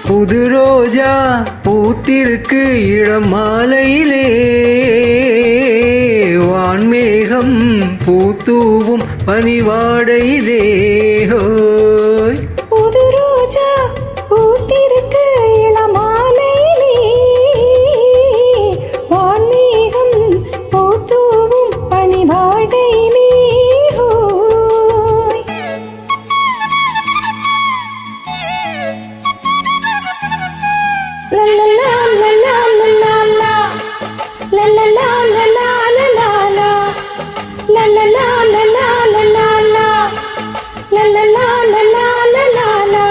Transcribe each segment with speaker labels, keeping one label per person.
Speaker 1: புது ரோஜா பூத்திருக்கு இளம் மாலையிலே, வான்மேகம் பூத்தூவும் பனிவாடையிலே. ஹோய்
Speaker 2: புது ரோஜா பூத்திருக்கு இளம் மாலையிலே, வான்மேகம் பூத்தூவும் பனிவாடையிலே. ஹோய் லல்லலா லல்லா லல்லா லல்லலா லல்லா லல்லா லல்லலா லல்லா லல்லா லல்லலா லல்லா லல்லா.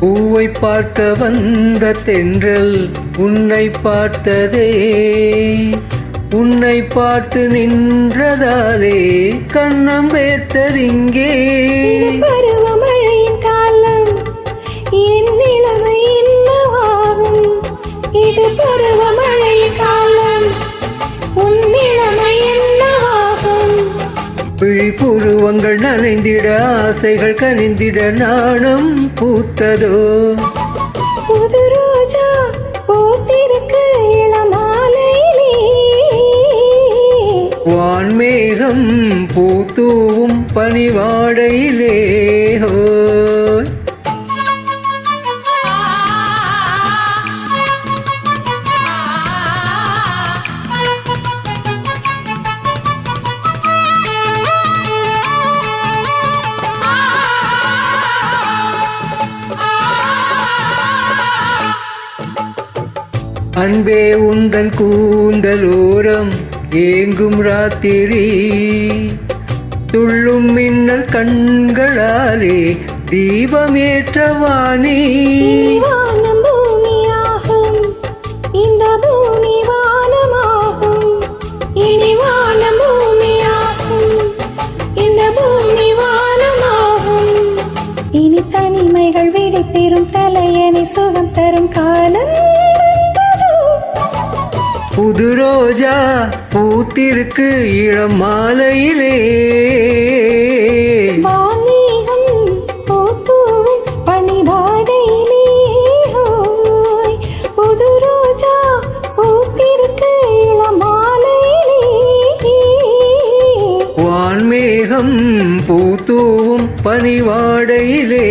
Speaker 1: பூவை பார்க்க வந்த தென்றல் உன்னை பார்த்ததே, உன்னை பார்த்து நின்றதாலே கண்ணம் வேர்த்ததிங்கே.
Speaker 2: இது பருவமழையின் காலம், என் நிலைமை என்னவாகும்? இது பருவமழையின் காலம், உன் நிலைமை என்னவாகும்?
Speaker 1: விழிப்புருவங்கள் நனைந்திட ஆசைகள் கனிந்திட நாணம் பூத்ததோ.
Speaker 2: புது ரோஜா பூத்திருக்கு இளம் மாலையிலே,
Speaker 1: வான்மேகம் பூத்தூவும் பனிவாடையிலே. ஹோய் அன்பே உந்தன் கூந்தலோரம் ஏங்கும் ராத்திரி, துள்ளும் மின்னல் கண்களாலே தீபமேற்றவானி.
Speaker 2: இனி வானம் பூமியாகும், இந்த பூமி வானமாகும். இனி வானம் பூமியாகும், இந்த பூமி வானமாகும். இனி தனிமைகள் விடை பெறும் தலையணை சுகம் தரும் காலம் வந்ததோ.
Speaker 1: புது ரோஜா பூத்திருக்கு இளம் மாலையிலே,
Speaker 2: வான்மேகம் பூத்தூவும் பனிவாடையிலே. ஹோய் புது ரோஜா பூத்திருக்கு இளம் மாலையிலே,
Speaker 1: வான்மேகம் பூத்தூவும் பனிவாடையிலே.